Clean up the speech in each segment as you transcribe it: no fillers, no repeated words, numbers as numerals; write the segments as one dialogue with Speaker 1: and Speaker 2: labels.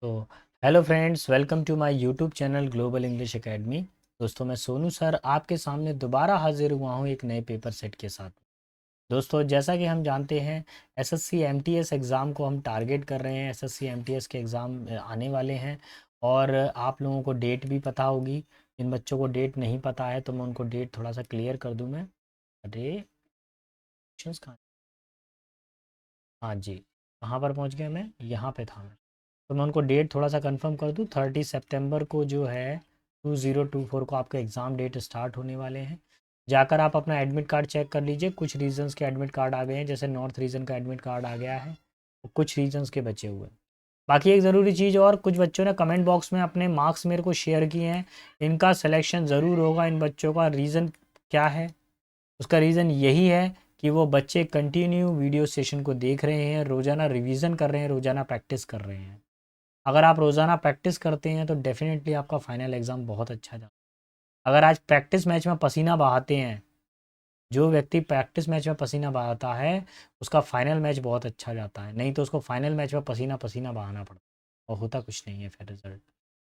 Speaker 1: तो hello friends, welcome to my YouTube channel global English academy. दोस्तों, मैं Sonu sir आपके सामने दोबारा हाजिर हुआ हूँ एक नए पेपर सेट के साथ। दोस्तों, जैसा कि हम जानते हैं, एसएससी एमटीएस एग्ज़ाम को हम टारगेट कर रहे हैं। एसएससी एमटीएस के एग्ज़ाम आने वाले हैं और आप लोगों को डेट भी पता होगी। जिन बच्चों को डेट नहीं पता है तो मैं उनको डेट थोड़ा सा क्लियर कर दूँ। मैं अरे क्वेश्चंस कहाँ? हाँ जी, कहाँ पर पहुँच गया मैं? यहाँ पे था मैं। तो मैं उनको डेट थोड़ा सा कंफर्म कर दूँ। 30 सितंबर को जो है 2024 को आपके एग्ज़ाम डेट स्टार्ट होने वाले हैं। जाकर आप अपना एडमिट कार्ड चेक कर लीजिए। कुछ रीजन्स के एडमिट कार्ड आ गए हैं, जैसे नॉर्थ रीजन का एडमिट कार्ड आ गया है, और कुछ रीजन्स के बचे हुए हैं। बाकी एक ज़रूरी चीज़, और कुछ बच्चों ने कमेंट बॉक्स में अपने मार्क्स मेरे को शेयर किए हैं। इनका सिलेक्शन ज़रूर होगा। इन बच्चों का रीज़न क्या है? उसका रीज़न यही है कि वो बच्चे कंटिन्यू वीडियो सेशन को देख रहे हैं, रोज़ाना रिवीजन कर रहे हैं, रोज़ाना प्रैक्टिस कर रहे हैं। अगर आप रोज़ाना प्रैक्टिस करते हैं तो डेफिनेटली आपका फाइनल एग्ज़ाम बहुत अच्छा जाता है। अगर आज प्रैक्टिस मैच में पसीना बहाते हैं, जो व्यक्ति प्रैक्टिस मैच में पसीना बहाता है उसका फाइनल मैच बहुत अच्छा जाता है, नहीं तो उसको फाइनल मैच में पसीना पसीना बहाना पड़ता है और होता कुछ नहीं है फिर रिजल्ट।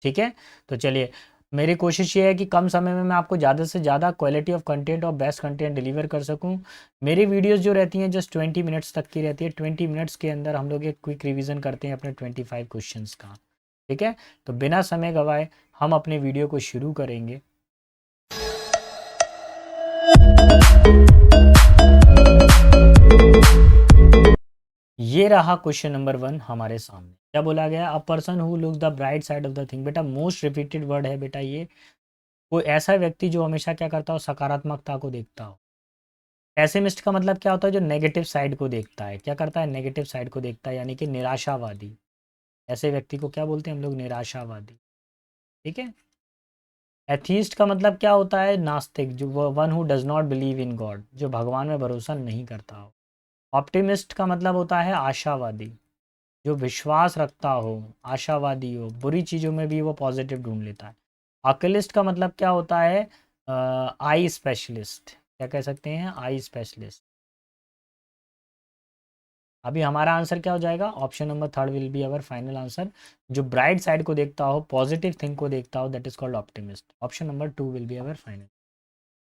Speaker 1: ठीक है, तो चलिए, मेरी कोशिश ये है कि कम समय में मैं आपको ज़्यादा से ज़्यादा क्वालिटी ऑफ कंटेंट और बेस्ट कंटेंट डिलीवर कर सकूं। मेरी वीडियोस जो रहती हैं जस्ट 20 मिनट्स तक की रहती है। 20 मिनट्स के अंदर हम लोग एक क्विक रिवीजन करते हैं अपने 25 क्वेश्चंस का। ठीक है, तो बिना समय गवाए हम अपने वीडियो को शुरू करेंगे। ये रहा क्वेश्चन नंबर 1 हमारे सामने। क्या बोला गया? A person who look the bright side of the thing. बेटा मोस्ट रिपीटेड वर्ड है बेटा ये। कोई ऐसा व्यक्ति जो हमेशा क्या करता हो, सकारात्मकता को देखता हो। पेसिमिस्ट का मतलब क्या होता है? जो नेगेटिव साइड को देखता है। क्या करता है? नेगेटिव साइड को देखता है, यानी कि निराशावादी। ऐसे व्यक्ति को क्या बोलते हैं हम लोग? निराशावादी। ठीक है। एथीस्ट का मतलब क्या होता है? नास्तिक, जो one who does not believe in God, जो भगवान में भरोसा नहीं करता हो। ऑप्टिमिस्ट का मतलब होता है आशावादी, जो विश्वास रखता हो, आशावादी हो, बुरी चीज़ों में भी वो पॉजिटिव ढूंढ लेता है। ऑक्यूलिस्ट का मतलब क्या होता है? Eye specialist. क्या कह सकते हैं? Eye specialist. अभी हमारा आंसर क्या हो जाएगा? Option number 3 will be our final answer. जो ब्राइट साइड को देखता हो, पॉजिटिव थिंग को देखता हो, that is called optimist. Option number 2 will be our final.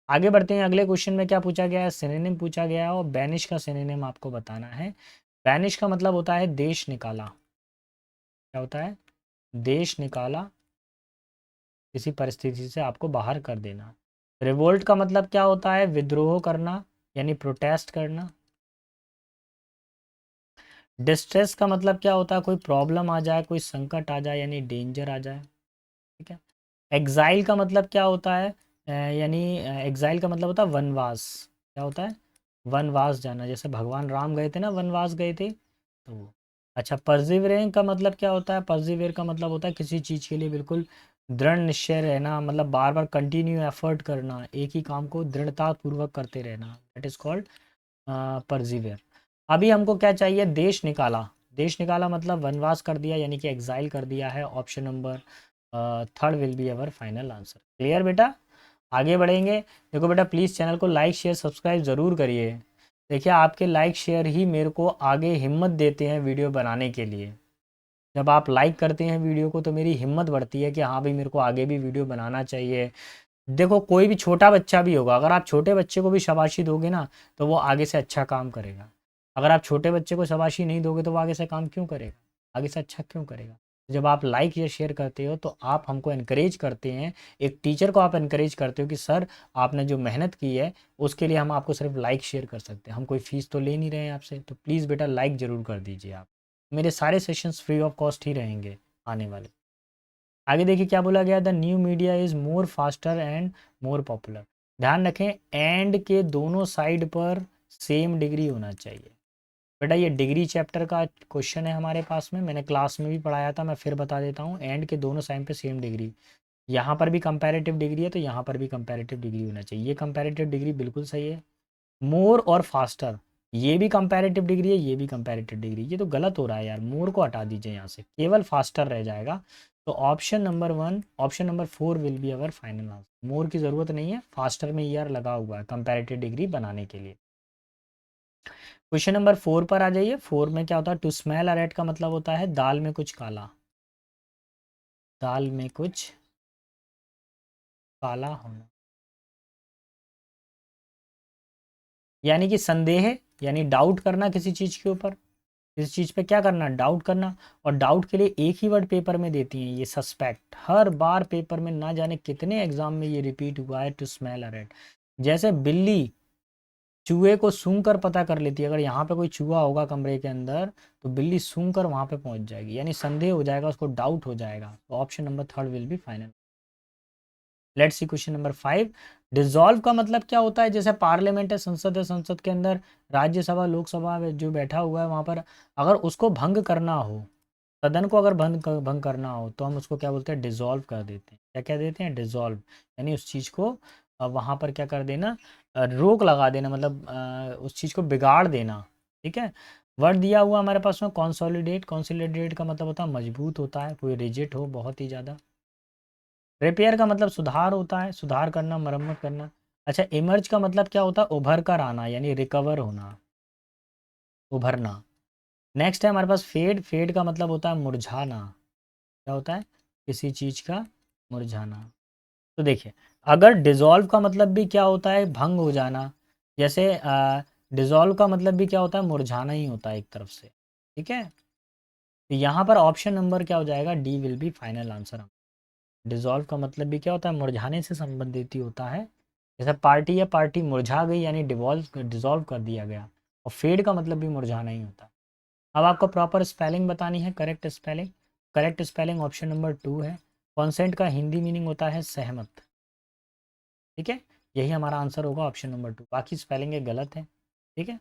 Speaker 1: आगे बढ़ते हैं। अगले क्वेश्चन में क्या पूछा गया है? सिनोनिम पूछा गया है, और बैनिश का सिनोनिम आपको बताना है। बैनिश का मतलब होता है देश निकाला। क्या होता है? देश निकाला, किसी परिस्थिति से आपको बाहर कर देना। रिवोल्ट का मतलब क्या होता है? विद्रोह करना, यानी प्रोटेस्ट करना। डिस्ट्रेस का मतलब क्या होता है? कोई प्रॉब्लम आ जाए, कोई संकट आ जाए, यानी डेंजर आ जाए। ठीक है। एग्जाइल का मतलब क्या होता है? यानी एग्जाइल का मतलब होता है वनवास। क्या होता है? वनवास जाना, जैसे भगवान राम गए थे ना, वनवास गए थे, तो वो। अच्छा, परसिवरेंग का मतलब क्या होता है? परसिवेर का मतलब होता है किसी चीज़ के लिए बिल्कुल दृढ़ निश्चय रहना, मतलब बार बार कंटिन्यू एफर्ट करना, एक ही काम को दृढ़ता पूर्वक करते रहना, दैट इज कॉल्ड परसिवेर। अभी हमको क्या चाहिए? देश निकाला। देश निकाला मतलब वनवास कर दिया, यानी कि एग्जाइल कर दिया है। Option number 3 will be our final answer. Clear बेटा? आगे बढ़ेंगे। देखो बेटा, प्लीज़ चैनल को लाइक शेयर सब्सक्राइब ज़रूर करिए। देखिए, आपके लाइक शेयर ही मेरे को आगे हिम्मत देते हैं वीडियो बनाने के लिए। जब आप लाइक करते हैं वीडियो को तो मेरी हिम्मत बढ़ती है कि हाँ भाई, मेरे को आगे भी वीडियो बनाना चाहिए। देखो, कोई भी छोटा बच्चा भी होगा, अगर आप छोटे बच्चे को भी शाबाशी दोगे ना तो वो आगे से अच्छा काम करेगा। अगर आप छोटे बच्चे को शाबाशी नहीं दोगे तो वो आगे से काम क्यों करेगा? आगे से अच्छा क्यों करेगा? जब आप लाइक या शेयर करते हो तो आप हमको इनकरेज करते हैं। एक टीचर को आप इनकरेज करते हो कि सर, आपने जो मेहनत की है उसके लिए हम आपको सिर्फ लाइक शेयर कर सकते हैं, हम कोई फ़ीस तो ले नहीं रहे हैं आपसे। तो प्लीज़ बेटा, लाइक ज़रूर कर दीजिए आप। मेरे सारे सेशंस फ्री ऑफ कॉस्ट ही रहेंगे आने वाले। आगे देखिए क्या बोला गया? The new media is more faster and more popular. ध्यान रखें, एंड के दोनों साइड पर सेम डिग्री होना चाहिए। बेटा, ये डिग्री चैप्टर का क्वेश्चन है हमारे पास में, मैंने क्लास में भी पढ़ाया था, मैं फिर बता देता हूँ। एंड के दोनों साइड पे सेम डिग्री। यहाँ पर भी कंपैरेटिव डिग्री है तो यहाँ पर भी कंपैरेटिव डिग्री होना चाहिए। ये कंपैरेटिव डिग्री बिल्कुल सही है। मोर और फास्टर, ये भी कंपैरेटिव डिग्री है, ये भी कंपैरेटिव डिग्री। ये तो गलत हो रहा है यार, मोर को हटा दीजिए यहाँ से, केवल फास्टर रह जाएगा। तो option number 1, option number 4 will be our final answer. More की ज़रूरत नहीं है, फास्टर में ईयर लगा हुआ है कंपैरेटिव डिग्री बनाने के लिए। क्वेश्चन नंबर 4 पर आ जाइए। 4 में क्या होता है? टू स्मेल अ रैट का मतलब होता है दाल में कुछ काला। दाल में कुछ काला होना, यानी कि संदेह, यानी डाउट करना किसी चीज़ के ऊपर, किसी चीज़ पे क्या करना, डाउट करना। और डाउट के लिए एक ही वर्ड पेपर में देती हैं ये, सस्पेक्ट। हर बार पेपर में ना जाने कितने एग्जाम में ये रिपीट हुआ है, टू स्मेल अ रेड। जैसे बिल्ली चूहे को सूंघ कर पता कर लेती है, अगर यहाँ पे कोई चूहा होगा कमरे के अंदर तो बिल्ली सूंघ कर वहाँ पे पहुँच जाएगी, यानी संदेह हो जाएगा, उसको डाउट हो जाएगा। तो option number third will be final. Let's see question number 5। Dissolve का मतलब क्या होता है, जैसे पार्लियामेंट है, संसद है, संसद के अंदर राज्यसभा लोकसभा जो बैठा हुआ है वहाँ पर, अगर उसको भंग करना हो, सदन को अगर भंग करना हो, तो हम उसको क्या बोलते हैं, डिसॉल्व कर देते हैं। क्या क्या देते हैं, डिसॉल्व, यानी उस चीज़ को वहाँ पर क्या कर देना, रोक लगा देना, मतलब उस चीज़ को बिगाड़ देना। ठीक है। वर्ड दिया हुआ हमारे पास में कॉन्सोलिडेट। कॉन्सोलिडेट का मतलब होता है मजबूत होता है, कोई रिजिड हो बहुत ही ज़्यादा। रिपेयर का मतलब सुधार होता है, सुधार करना, मरम्मत करना। अच्छा, इमर्ज का मतलब क्या होता है, उभर कर आना, यानी रिकवर होना, उभरना। नेक्स्ट है हमारे पास फेड। फेड का मतलब होता है मुरझाना। क्या होता है, किसी चीज़ का मुरझाना। तो देखिए, अगर डिसॉल्व का मतलब भी क्या होता है, भंग हो जाना, जैसे डिसॉल्व का मतलब भी क्या होता है, मुरझाना ही होता है एक तरफ से। ठीक है। तो यहाँ पर ऑप्शन नंबर क्या हो जाएगा, D will be final answer. Dissolve का मतलब भी क्या होता है, मुरझाने से संबंधित ही होता है। जैसे पार्टी या पार्टी मुरझा गई, यानी डिसॉल्व कर दिया गया। और फेड का मतलब भी मुरझाना ही होता है। अब आपको प्रॉपर स्पेलिंग बतानी है, correct spelling. Correct spelling option number 2 है। कॉन्सेंट का हिंदी मीनिंग होता है सहमत। ठीक है, यही हमारा आंसर होगा ऑप्शन नंबर 2, बाकी स्पेलिंग गलत है। ठीक है।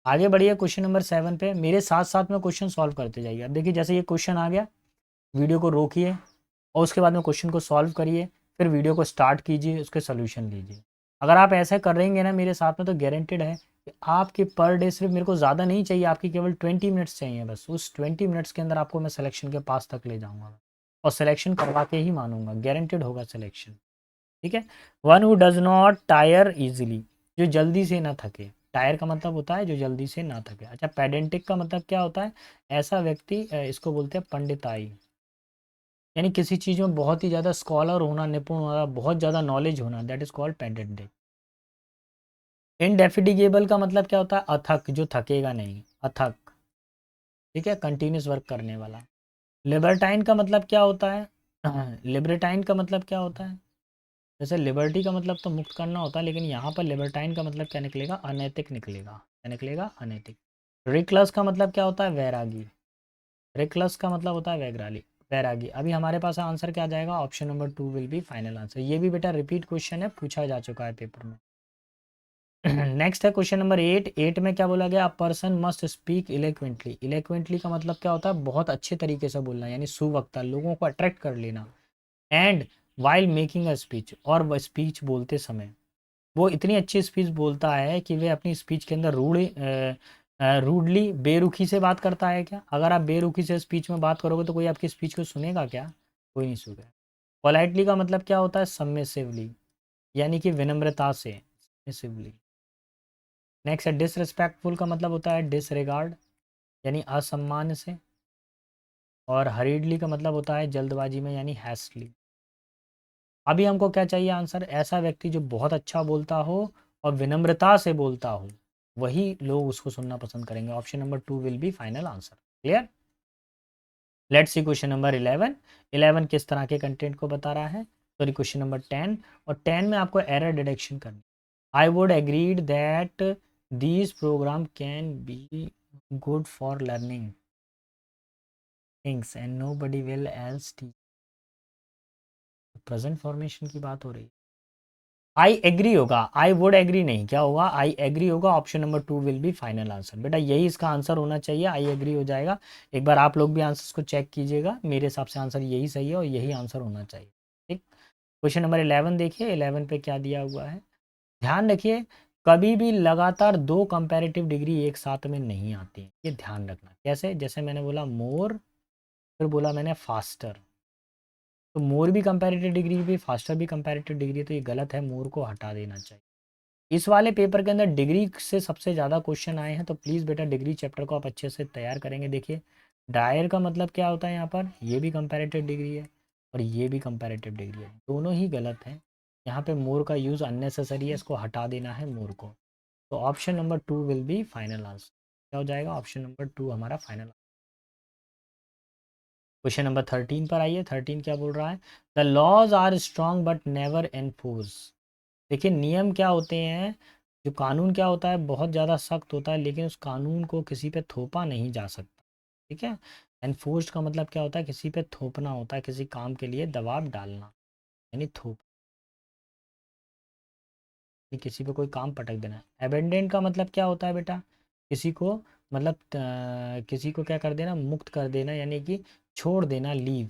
Speaker 1: आगे बढ़िए क्वेश्चन नंबर 7 पे, मेरे साथ साथ में क्वेश्चन सॉल्व करते जाइए। अब देखिए, जैसे ये क्वेश्चन आ गया, वीडियो को रोकिए और उसके बाद में क्वेश्चन को सॉल्व करिए, फिर वीडियो को स्टार्ट कीजिए, उसके सोल्यूशन लीजिए। अगर आप ऐसा कर रहेंगे ना मेरे साथ में, तो गारंटेड है कि आपके पर डे, सिर्फ मेरे को ज़्यादा नहीं चाहिए, आपकी केवल 20 मिनट्स चाहिए बस। उस 20 मिनट्स के अंदर आपको मैं सिलेक्शन के पास तक ले जाऊँगा और सिलेक्शन करवा के ही मानूंगा, गारंटेड होगा सिलेक्शन। ठीक है। One who does not tyre easily, जो जल्दी से ना थके। टायर का मतलब होता है जो जल्दी से ना थके। अच्छा, पेडेंटिक का मतलब क्या होता है, ऐसा व्यक्ति, इसको बोलते हैं पंडिताई, यानी किसी चीज़ में बहुत ही ज़्यादा स्कॉलर होना, निपुण होना, बहुत ज़्यादा नॉलेज होना, दैट इज कॉल्ड पेडेंटिक। इनडेफिडिगेबल का मतलब क्या होता है, अथक, जो थकेगा नहीं, अथक। ठीक है, कंटिन्यूस वर्क करने वाला। लिबर्टाइन का मतलब क्या होता है, लिबर्टाइन का मतलब क्या होता है, जैसे लिबर्टी का मतलब तो मुक्त करना होता है, लेकिन यहाँ पर लिबर्टाइन का मतलब क्या निकलेगा, अनैतिक निकलेगा। क्या निकलेगा, अनैतिक। रिक्लस का मतलब क्या होता है, वैरागी। रिक्लस का मतलब होता है वैरागी, वैरागी। अभी हमारे पास आंसर क्या आ जाएगा, option number 2 will be final answer. ये भी बेटा रिपीट क्वेश्चन है, पूछा जा चुका है पेपर में। नेक्स्ट है क्वेश्चन नंबर 8। 8 में क्या बोला गया, अ पर्सन मस्ट स्पीक इलेक्वेंटली। इलेक्वेंटली का मतलब क्या होता है, बहुत अच्छे तरीके से बोलना, यानी सुवक्ता, लोगों को अट्रैक्ट कर लेना। And while making a speech, और वह स्पीच बोलते समय वो इतनी अच्छी स्पीच बोलता है कि वे अपनी स्पीच के अंदर रूडली, बेरुखी से बात करता है। क्या, अगर आप बेरुखी से स्पीच में बात करोगे तो कोई आपकी स्पीच को सुनेगा क्या, कोई नहीं सुनेगा। पोलाइटली का मतलब क्या होता है, सबमिसिवली, यानी कि विनम्रता से, सबमिसिवली। नेक्स्ट है डिसरिस्पेक्टफुल का मतलब होता है डिसरिगार्ड, यानी असम्मान से। और हरीडली का मतलब होता है जल्दबाजी में, यानी हैस्टली। अभी हमको क्या चाहिए आंसर, ऐसा व्यक्ति जो बहुत अच्छा बोलता हो और विनम्रता से बोलता हो, वही लोग उसको सुनना पसंद करेंगे। Option number 2 will be final answer. Clear. Let's see question number 11। 11 किस तरह के कंटेंट को बता रहा है, सॉरी क्वेश्चन नंबर 10। और 10 में आपको एरर डिटेक्शन करनी। I would agreed that these program can be good for learning things and nobody will else teach. Present formation की बात हो रही है। आई एग्री होगा, आई वुड एग्री नहीं, क्या होगा, आई एग्री होगा। Option number 2 will be final answer. बेटा यही इसका आंसर होना चाहिए, आई एग्री हो जाएगा। एक बार आप लोग भी आंसर्स को चेक कीजिएगा, मेरे हिसाब से आंसर यही सही है और यही आंसर होना चाहिए। ठीक। क्वेश्चन नंबर 11 देखिए, 11 पे क्या दिया हुआ है, ध्यान रखिए। कभी भी लगातार दो कंपैरेटिव डिग्री एक साथ में नहीं आती है, ये ध्यान रखना। कैसे, जैसे मैंने बोला मोर, फिर बोला मैंने फास्टर, तो मोर भी कंपैरेटिव डिग्री भी, फास्टर भी कंपैरेटिव डिग्री, तो ये गलत है, मोर को हटा देना चाहिए। इस वाले पेपर के अंदर डिग्री से सबसे ज़्यादा क्वेश्चन आए हैं, तो प्लीज़ बेटा डिग्री चैप्टर को आप अच्छे से तैयार करेंगे। देखिए, डायर का मतलब क्या होता है, यहाँ पर ये भी कंपैरेटिव डिग्री है। और ये भी कंपैरेटिव डिग्री है, दोनों ही गलत हैं। यहाँ पे मोर का यूज़ अननेसेसरी है, इसको हटा देना है मोर को। तो option number 2 will be final answer. क्या हो जाएगा? ऑप्शन नंबर 2 हमारा फाइनल। क्वेश्चन नंबर 13 पर आइए। 13 क्या बोल रहा है? The laws are strong but never enforce. देखिए नियम क्या होते हैं, जो कानून क्या होता है, बहुत ज़्यादा सख्त होता है, लेकिन उस कानून को किसी पे थोपा नहीं जा सकता। ठीक है। एनफोर्स्ड का मतलब क्या होता है? किसी पे थोपना होता है, किसी काम के लिए दबाव डालना, यानी थोप, किसी पे कोई काम पटक देना। एबेंडेंट का मतलब क्या होता है बेटा? किसी को मतलब किसी को क्या कर देना? मुक्त कर देना, यानी कि छोड़ देना, लीव।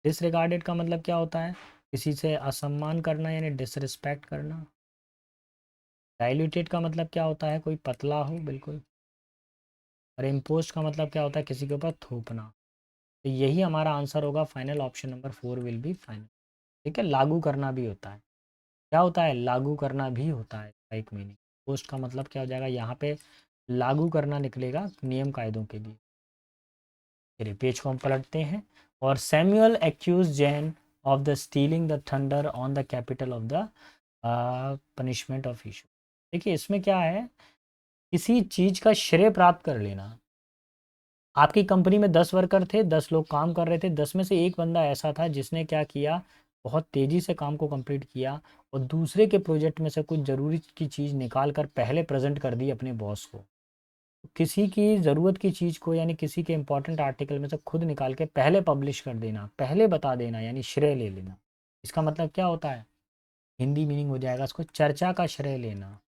Speaker 1: डिसरिगार्डेड का मतलब क्या होता है? किसी से असम्मान करना, यानी डिसरिस्पेक्ट करना। डाइल्यूटेड का मतलब क्या होता है? कोई पतला हो बिल्कुल। और इम्पोस्ट का मतलब क्या होता है? किसी के ऊपर थोपना। तो यही हमारा आंसर होगा final. Option number 4 will be final. ठीक है। लागू करना भी होता है। क्या होता है? लागू करना भी होता है, एक मीनिंग। पोस्ट का मतलब क्या हो जाएगा? यहाँ पे लागू करना निकलेगा नियम कायदों के लिए। फिर पेज को हम पलटते हैं। और Samuel accuse Jane of the stealing the thunder on the capital of the punishment of issue. देखिए इसमें क्या है, किसी चीज का श्रेय प्राप्त कर लेना। आपकी कंपनी में 10 वर्कर थे, 10 लोग काम कर रहे थे, 10 में से एक बंदा ऐसा था जिसने क्या किया, बहुत तेजी से काम को कंप्लीट किया और दूसरे के प्रोजेक्ट में से कुछ ज़रूरी की चीज़ निकाल कर पहले प्रेजेंट कर दी अपने बॉस को। किसी की ज़रूरत की चीज़ को, यानी किसी के इंपॉर्टेंट आर्टिकल में से खुद निकाल के पहले पब्लिश कर देना, पहले बता देना, यानी श्रेय ले लेना। इसका मतलब क्या होता है? हिंदी मीनिंग हो जाएगा इसको चर्चा का श्रेय लेना।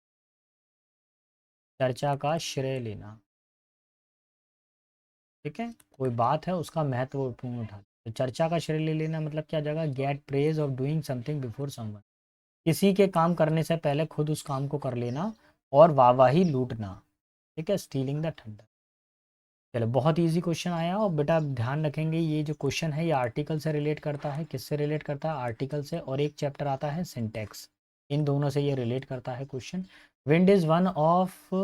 Speaker 1: चर्चा का श्रेय लेना। ठीक है। कोई बात है उसका महत्वपूर्ण उठा, तो चर्चा का श्रेय ले लेना मतलब क्या जाएगा? Get praise of doing something before someone. किसी के काम करने से पहले खुद उस काम को कर लेना और वाहवाही लूटना। ठीक है। Stealing the thunder. चलो बहुत इजी क्वेश्चन आया। और बेटा आप ध्यान रखेंगे ये जो क्वेश्चन है ये आर्टिकल से रिलेट करता है। किससे रिलेट करता है? आर्टिकल से। और एक चैप्टर आता है सिंटेक्स, इन दोनों से ये रिलेट करता है question. Wind is one of,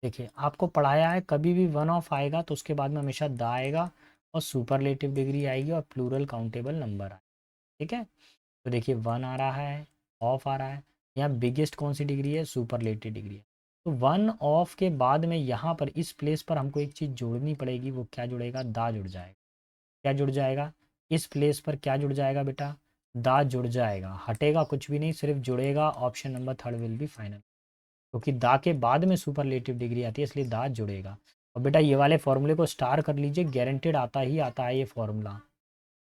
Speaker 1: देखिए आपको पढ़ाया है कभी भी वन ऑफ आएगा तो उसके बाद में हमेशा द आएगा और सुपरलेटिव डिग्री आएगी और प्लूरल काउंटेबल नंबर आएगा। ठीक है। तो देखिए वन आ रहा है, ऑफ आ रहा है, यहाँ बिगेस्ट कौन सी डिग्री है? सुपरलेटिव डिग्री है। तो वन ऑफ के बाद में यहाँ पर इस प्लेस पर हमको एक चीज़ जोड़नी पड़ेगी। वो क्या जुड़ेगा? दा जुड़ जाएगा। क्या जुड़ जाएगा? इस प्लेस पर क्या जुड़ जाएगा बेटा? दा जुड़ जाएगा। हटेगा कुछ भी नहीं, सिर्फ जुड़ेगा। Option number 3 will be final, क्योंकि दा के बाद में सुपरलेटिव डिग्री आती है, इसलिए दा जुड़ेगा। और बेटा ये वाले फॉर्मूले को स्टार कर लीजिए, गारंटेड आता ही आता है ये फॉर्मूला।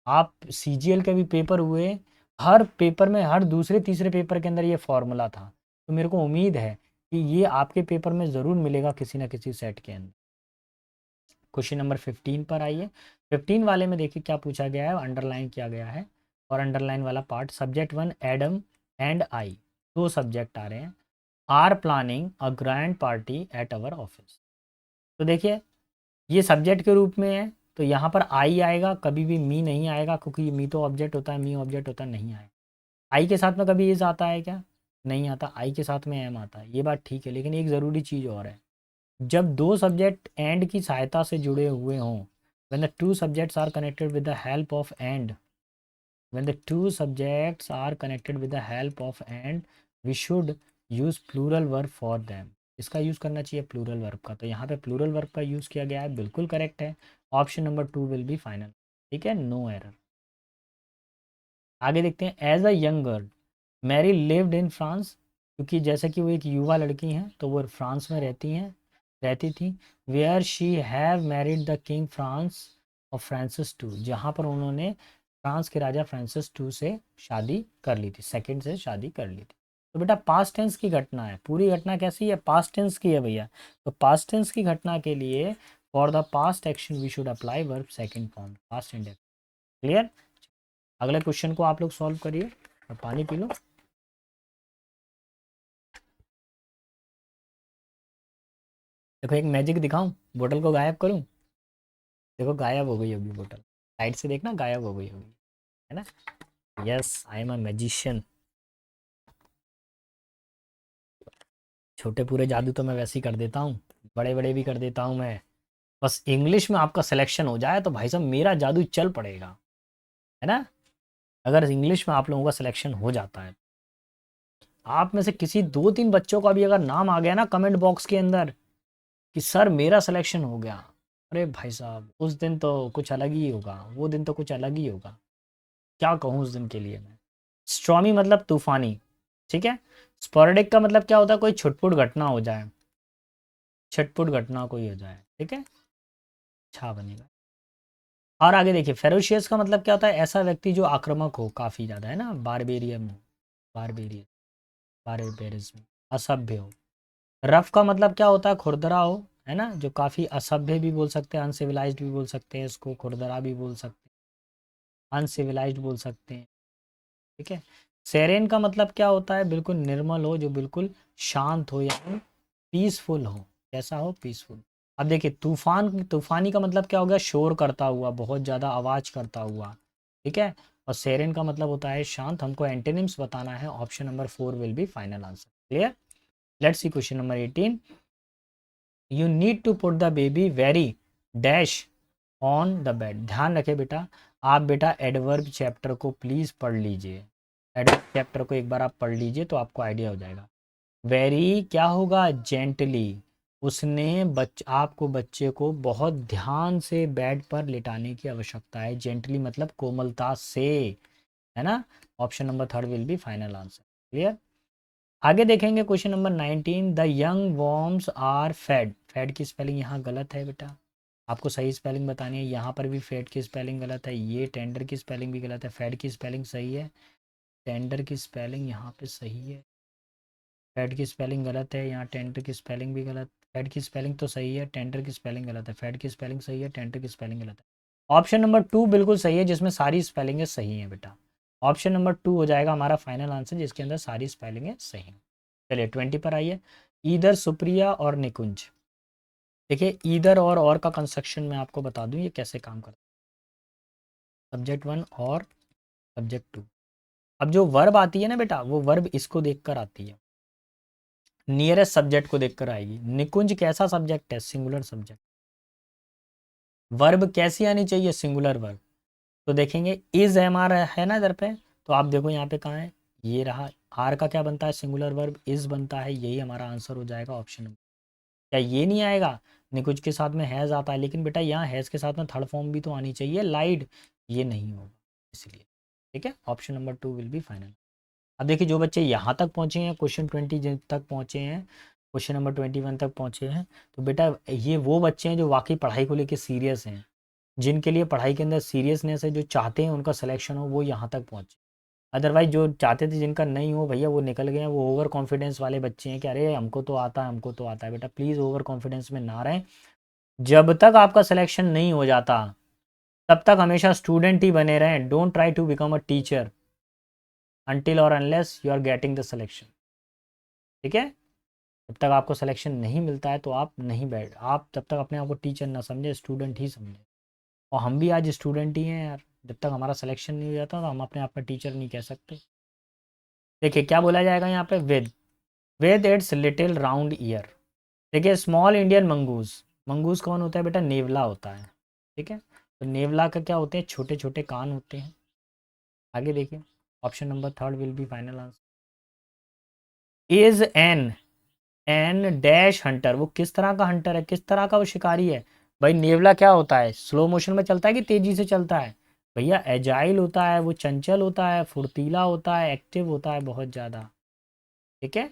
Speaker 1: आप सीजीएल के भी पेपर हुए, हर पेपर में, हर दूसरे तीसरे पेपर के अंदर ये फॉर्मूला था। तो मेरे को उम्मीद है कि ये आपके पेपर में ज़रूर मिलेगा किसी ना किसी सेट के अंदर। क्वेश्चन नंबर 15 पर आइए। 15 वाले में देखिए क्या पूछा गया है, अंडरलाइन किया गया है। और अंडरलाइन वाला part, subject 1 Adam and I, दो सब्जेक्ट आ रहे हैं। Are planning a grand party at our office. तो देखिए ये सब्जेक्ट के रूप में है, तो यहाँ पर आई आएगा, कभी भी मी नहीं आएगा, क्योंकि मी तो ऑब्जेक्ट होता है, मी ऑब्जेक्ट होता है, नहीं आएगा। आई के साथ में कभी इज आता है क्या? नहीं आता। आई के साथ में एम आता है, ये बात ठीक है। लेकिन एक ज़रूरी चीज़ और है, जब दो सब्जेक्ट एंड की सहायता से जुड़े हुए हों, when the two subjects are connected with the help of and, when the two subjects are connected with the help of and, we should use plural verb for them। इसका use करना चाहिए plural verb का। तो यहाँ पे plural verb का use किया गया है, बिल्कुल करेक्ट है। Option number 2 will be final. ठीक है, नो एरर। आगे देखते हैं। As a young girl Mary lived in France, क्योंकि जैसे कि वो एक युवा लड़की हैं तो वो फ्रांस में रहती थी। Where she have married the king France और फ्रांसिस टू, जहाँ पर उन्होंने फ्रांस के राजा फ्रांसिस टू से शादी कर ली थी, सेकंड से शादी कर ली थी। तो बेटा पास्ट टेंस की घटना है, पूरी घटना कैसी है? पास्ट टेंस की है भैया। तो पास्ट टेंस की घटना के लिए for the past action we should apply verb second form, past index. Clear? अगले क्वेश्चन को आप लोग सॉल्व करिए और पानी पी लो। देखो एक मैजिक दिखाऊं, बोतल को गायब करूं। देखो गायब हो गई होगी बोतल, साइड से देखना गायब हो गई होगी, है ना? Yes, I am a magician. छोटे पूरे जादू तो मैं वैसे ही कर देता हूँ, बड़े बड़े भी कर देता हूँ मैं। बस इंग्लिश में आपका सिलेक्शन हो जाए तो भाई साहब मेरा जादू चल पड़ेगा। है ना। अगर इंग्लिश में आप लोगों का सिलेक्शन हो जाता है, आप में से किसी 2-3 बच्चों का भी अगर नाम आ गया ना कमेंट बॉक्स के अंदर कि सर मेरा सिलेक्शन हो गया, अरे भाई साहब उस दिन तो कुछ अलग ही होगा, वो दिन तो कुछ अलग ही होगा। क्या कहूँ उस दिन के लिए मैं। स्ट्रॉमी मतलब तूफानी, ठीक है। स्पोरेडिक का मतलब क्या होता है, कोई छुटपुट घटना हो जाए, छटपुट घटना कोई हो जाए, ठीक है, अच्छा बनेगा। और आगे देखिए, फेरोशियस का मतलब क्या होता है, ऐसा व्यक्ति जो आक्रामक हो काफ़ी ज़्यादा, है ना, बारबेरियम हो, बारबेरियन, बारबेरिज्म, असभ्य हो। रफ का मतलब क्या होता है, खुरदरा हो, है ना, जो काफ़ी असभ्य भी बोल सकते हैं, अनसिविलाइज्ड भी बोल सकते हैं, इसको खुरदरा भी बोल सकते हैं, अनसिविलाइज्ड बोल सकते हैं, ठीक है। सेरेन का मतलब क्या होता है, बिल्कुल निर्मल हो, जो बिल्कुल शांत हो, यानी पीसफुल हो, कैसा हो, पीसफुल। अब देखिए तूफान, तूफानी का मतलब क्या हो गया, शोर करता हुआ, बहुत ज़्यादा आवाज़ करता हुआ, ठीक है। और सेरेन का मतलब होता है शांत। हमको एंटेनिम्स बताना है, option number 4 will be final answer. Clear. Let's see question number 18। You need to put the baby very dash on the bed. ध्यान रखे बेटा, आप बेटा एडवर्ब चैप्टर को प्लीज़ पढ़ लीजिए, एडवर्ब चैप्टर को एक बार आप पढ़ लीजिए तो आपको आइडिया हो जाएगा। वेरी क्या होगा, जेंटली, उसने आपको बच्चे को बहुत ध्यान से बेड पर लिटाने की आवश्यकता है, जेंटली मतलब कोमलता से, है ना। Option number 3 will be final answer. Clear. आगे देखेंगे question number 19। The young worms are fed. Fed की स्पेलिंग यहाँ गलत है बेटा, आपको सही स्पेलिंग बतानी है। यहाँ पर भी फेड की स्पेलिंग गलत है, ये टेंडर की स्पेलिंग भी गलत है। फेड की स्पेलिंग सही है, टेंडर की स्पेलिंग यहाँ पे सही है, फेड की स्पेलिंग गलत है, यहाँ टेंडर की स्पेलिंग भी गलत। फेड की स्पेलिंग तो सही है, टेंडर की स्पेलिंग गलत है। फेड की स्पेलिंग सही है, टेंडर की स्पेलिंग गलत है। ऑप्शन नंबर 2 बिल्कुल सही है, जिसमें सारी स्पेलिंगें सही हैं बेटा। ऑप्शन नंबर 2 हो जाएगा हमारा फाइनल आंसर, जिसके अंदर सारी स्पेलिंगें सही हैं। चलिए 20 पर आइए। ईदर, सुप्रिया और निकुंज। देखिए ईदर और का कंस्ट्रक्शन मैं आपको बता दूं ये कैसे काम करता है। सब्जेक्ट 1 और सब्जेक्ट 2। अब जो वर्ब आती है ना बेटा, वो वर्ब इसको देखकर आती है, नियरेस्ट सब्जेक्ट को देखकर आएगी। निकुंज कैसा सब्जेक्ट है, सिंगुलर सब्जेक्ट। वर्ब कैसी आनी चाहिए, सिंगुलर वर्ब। तो देखेंगे इज है हमारा, है ना इधर पे, तो आप देखो यहाँ पे कहाँ है, ये रहा। आर का क्या बनता है, सिंगुलर वर्ब इज बनता है, यही हमारा आंसर हो जाएगा ऑप्शन नंबर। क्या ये नहीं आएगा, निकुंज के साथ में हैज़ आता है, लेकिन बेटा यहाँ हैज़ के साथ में थर्ड फॉर्म भी तो आनी चाहिए, लाइड, ये नहीं होगा इसलिए, ठीक है। Option number 2 will be final. अब देखिए जो बच्चे यहाँ तक पहुँचे हैं, क्वेश्चन 20 तक पहुँचे हैं, क्वेश्चन नंबर 21 तक पहुँचे हैं, तो बेटा ये वो बच्चे हैं जो वाकई पढ़ाई को लेके सीरियस हैं, जिनके लिए पढ़ाई के अंदर सीरियसनेस है, जो चाहते हैं उनका सिलेक्शन हो, वो यहाँ तक पहुँचे। अदरवाइज जो चाहते थे जिनका नहीं हो भैया, वो निकल गए हैं, वो ओवर कॉन्फिडेंस वाले बच्चे हैं कि अरे हमको तो आता है, हमको तो आता है। बेटा प्लीज़ ओवर कॉन्फिडेंस में ना रहें। जब तक आपका सिलेक्शन नहीं हो जाता तब तक हमेशा स्टूडेंट ही बने रहें। Don't try to become a teacher until और unless you are getting the selection, ठीक है। जब तक आपको सिलेक्शन नहीं मिलता है तो आप नहीं बैठ, आप तब तक अपने आप को टीचर ना समझे, स्टूडेंट ही समझे। और हम भी आज स्टूडेंट ही हैं यार, जब तक हमारा सिलेक्शन नहीं हो जाता तो हम अपने आप में टीचर नहीं कह सकते। देखिए क्या बोला जाएगा यहाँ पे, with its little round year. देखिए स्मॉल इंडियन मंगूज, मंगूज कौन होता है बेटा, नेवला होता है, ठीक है। तो नेवला का क्या होते हैं, छोटे छोटे कान होते हैं। आगे देखिए, option number 3 will be final answer. Is an dash Hunter, वो किस तरह का हंटर है, किस तरह का वो शिकारी है। भाई नेवला क्या होता है, स्लो मोशन में चलता है कि तेजी से चलता है, भैया एजाइल होता है, वो चंचल होता है, फुर्तीला होता है, एक्टिव होता है बहुत ज़्यादा, ठीक है।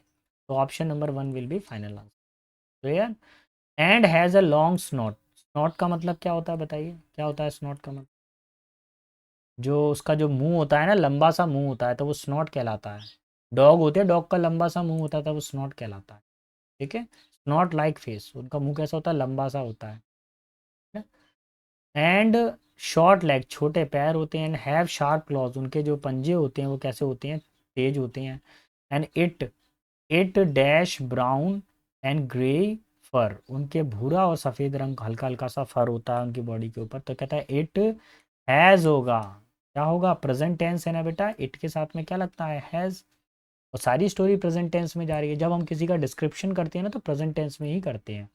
Speaker 1: तो option number 1 will be final answer. Clear. And has a long snout. Snout का मतलब क्या होता है बताइए, क्या होता है स्नॉट का मतलब, जो उसका जो मुंह होता है ना, लंबा सा मुंह होता है तो वो स्नॉट कहलाता है। डॉग होते हैं, डॉग का लंबा सा मुंह होता है तो वो स्नॉट कहलाता है, ठीक है। स्नॉट लाइक फेस, उनका मुंह कैसा होता है, लंबा सा होता है। एंड शॉर्ट लेग, छोटे पैर होते हैं। एंड हैव शार्प क्लॉज, उनके जो पंजे होते हैं वो कैसे होते हैं, तेज होते हैं। And it dash brown and grey fur, उनके भूरा और सफ़ेद रंग का हल्का हल्का सा फर होता है उनकी बॉडी के ऊपर। तो कहता है इट हैज़ होगा, क्या होगा, प्रेजेंट टेंस है ना बेटा, इट के साथ में क्या लगता है, हैज़। और सारी स्टोरी प्रेजेंट टेंस में जा रही है। जब हम किसी का डिस्क्रिप्शन करते हैं ना तो प्रेजेंट टेंस में ही करते हैं।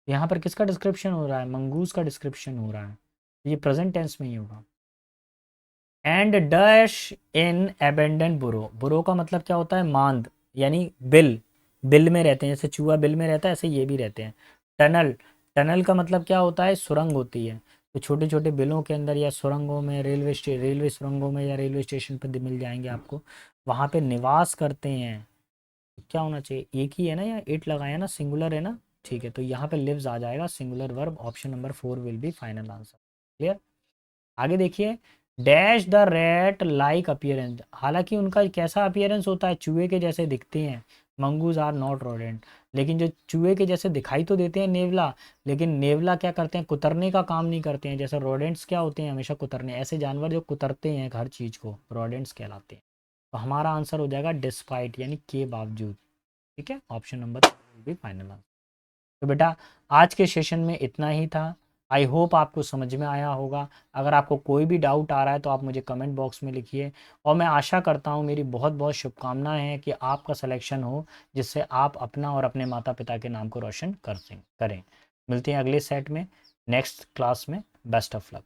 Speaker 1: यहाँ पर किसका डिस्क्रिप्शन हो रहा है, मंगूज का डिस्क्रिप्शन हो रहा है, ये प्रेजेंट टेंस में ही होगा। एंड डैश इन एबेंडन बुरो, बुरो का मतलब क्या होता है, मांद, यानी बिल, बिल में रहते हैं, जैसे चूहा बिल में रहता है ऐसे ये भी रहते हैं। टनल, टनल का मतलब क्या होता है, सुरंग होती है, तो छोटे छोटे बिलों के अंदर या सुरंगों में, रेलवे सुरंगों में या रेलवे स्टेशन पर मिल जाएंगे आपको, वहाँ पे निवास करते हैं। क्या होना चाहिए, एक ही है ना, या इट लगाया ना, सिंगुलर है ना, ठीक है, तो यहाँ पे लिव्स आ जाएगा, singular verb, option number 4 will be final answer. Clear. आगे देखिए, dash the rate like appearance, हालांकि उनका कैसा अपियरेंस होता है, चूहे के जैसे दिखते हैं, मंगूज आर नॉट रोडेंट, लेकिन जो चूहे के जैसे दिखाई तो देते हैं नेवला, लेकिन नेवला क्या करते हैं, कुतरने का काम नहीं करते हैं, जैसे रोडेंट्स क्या होते हैं, हमेशा कुतरने, ऐसे जानवर जो कुतरते हैं हर चीज़ को, रोडेंट्स कहलाते हैं। तो हमारा आंसर हो जाएगा डिस्पाइट, यानी के बावजूद। ठीक है, ऑप्शन नंबर भी फाइनल आंसर। तो बेटा आज के सेशन में इतना ही था, आई होप आपको समझ में आया होगा। अगर आपको कोई भी डाउट आ रहा है तो आप मुझे कमेंट बॉक्स में लिखिए, और मैं आशा करता हूँ, मेरी बहुत बहुत शुभकामनाएं हैं कि आपका सिलेक्शन हो, जिससे आप अपना और अपने माता पिता के नाम को रोशन करें। मिलते हैं अगले सेट में, नेक्स्ट क्लास में। Best of luck.